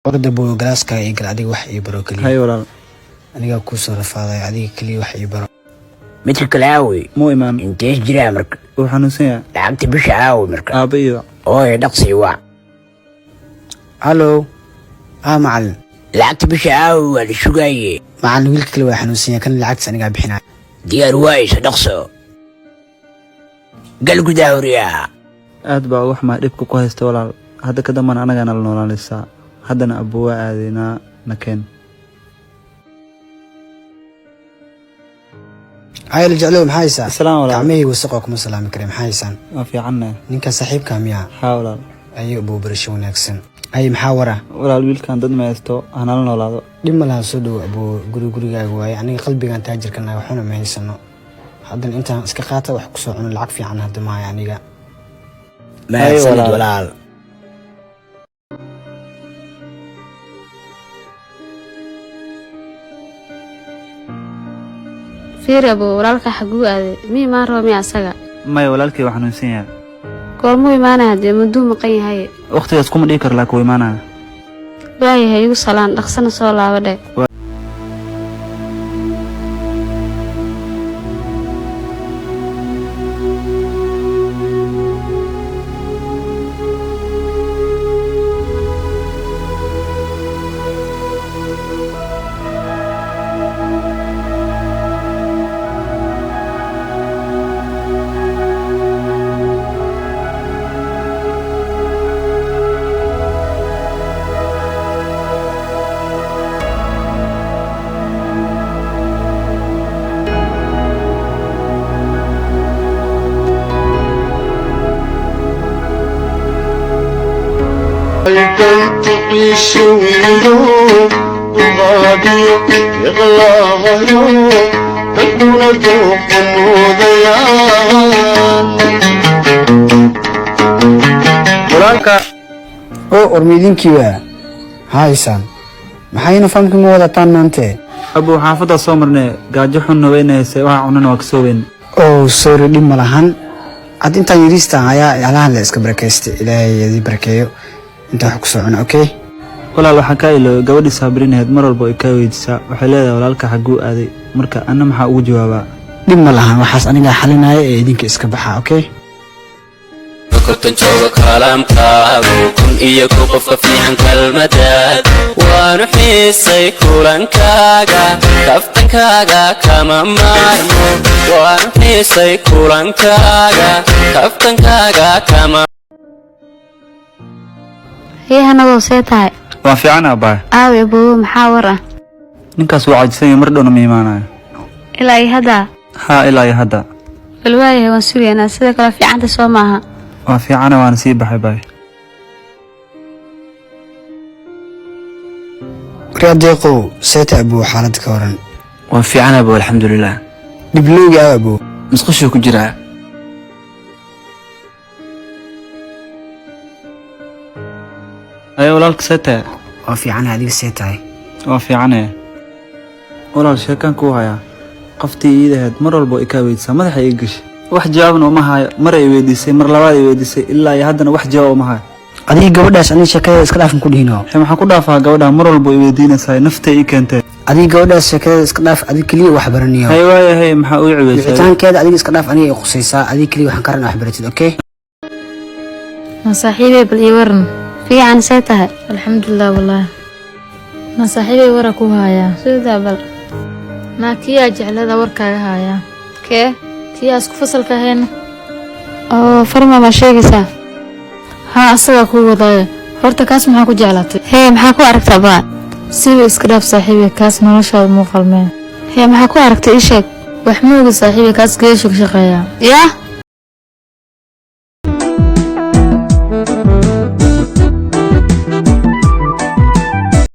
orda buu galaaska ay gal adiga wax ii baro kaliya hay walaal aniga ku soo rafaaday adiga kaliya wax ii baro midka kale aawi muu imaan intee jiraa marka uu xanuunsan yahay lacagta bisha aawi marka aaba iyo ooy dhaqsi waa hallo macallin lacagta bisha aawi waa la sugaaye macallin wiilka kale waa xanuunsan yahay kan lacagta aniga bixinaa diyaar waayso dhaqso gal gudaha horiyaa aad baa wax ma dhibka ku haysta walaal hadda ka dambana anagana la noolaaleysaa haddana abuu waa aadeynaa nakeen عائل جعلوا محايسة السلام عليكم عمي وسقكم السلام كريم حايسان ما في عنا نينك صاحب كاميا حاول أي أبو برشون أكسن أي محاورة ولا الويل كان ضد ما يستو أنا لا ولا لما لا صدوا أبو قري جاي يعني قلبي كان تاجر كنا وحنا ما يسنو هذا أنت سكقاته وحكسوا عن العقفي عن هذا ما يعني جا ما يسند ولا فير أبو ولالك حقوق مي ما رومي عساقة ما يولالك وحنوسين يعني قولمو إيمانا هدي مدو مقاي هاي وقتي أسكم ديكر لك وإيمانا باي هاي وصلان لقصنا صولا ودي تعيش ويدوب وغادي يغلى غيوب تكون ذوق وضيان ولالك أرميدينكي waa هايسان maxayna famki ma wadataan maanta abuu xaafada soo marnay gaajo xun weynaysa waxa cunana waa kasoo weyn sorry dhib ma lahan ad inta yirista ayaa ilaha la iska barakeystay ilaahay yadi barakeeyo inta wax ku socon okay walaal waxa ka ilo gabadhi sabrineed mar walba ay ka weydiisaa waxay leedahay walaalka xaguu aaday marka anna maxaa ugu jawaabaa dhib ma lahan waxaas aniga xalinaya ee idinka iska baxa okay كنت جوا كلامك كن إياكو قف في عن كلمتك ونحيسي كلانكاغا كفتنكاغا كما مارمو ونحيسي كلانكاغا كفتنكاغا كما هي هنادو سيتاي waa fiican abaa aawi abuu maxaawara ninkaas waa cajisan mar dhow ma iimaanayo ilaa hada ilaa hadda balwaayahay waan sugaynaa sida kale fiicanta soo maaha waa fiican waan sii baxay bay riyadqo seeta abuu xaalad ka waran waa fiican abuu alxamdulillah diblooga abuu musqushu ku jiraa ay walaalka seeta waa fiican adiga seetaay waa fiican walaal sheekan ku haya qoftii iidaheed mar walba ay ka weydiisaa madaxa ay gashay wax jawaabna uma hayo mar ay weydiisay mar labaad ay weydiisay ilaa ay haddana wax jawaab uma hayo adiga gabadhaas aniga sheekada iska dhaafan ku dhihino maxaa ku dhaafaa gabadha mar walba ay weydiinaysaa naftay ii keentay adiga gabadhaas sheekada iska dhaaf adiga kaliya wax baraniyo hay waayahay maxaa uu ciweysay wicitaankeeda adiga iska dhaaf aniga ay qusaysaa adiga kaliya waxaan karan wax baratid okay ما صاحبي بالإيورن في عن سيتها الحمد لله والله ما صاحبي وركوها يا سيدا بل ما كيا جعل هذا وركاها يا كيه كيا اسكو فصل كهين فرما ما sheegaysaa ها أصلا كو وضايا horta kaas maxaa ku jeclaatay hee maxaa ku aragtaa baa siba iska dhaaf saaxiibay kaas noloshaada muu qalmeen hee maxaa ku aragtay ii sheeg wax mooga saaxiibay kaas geesho ka shaqeeya yaa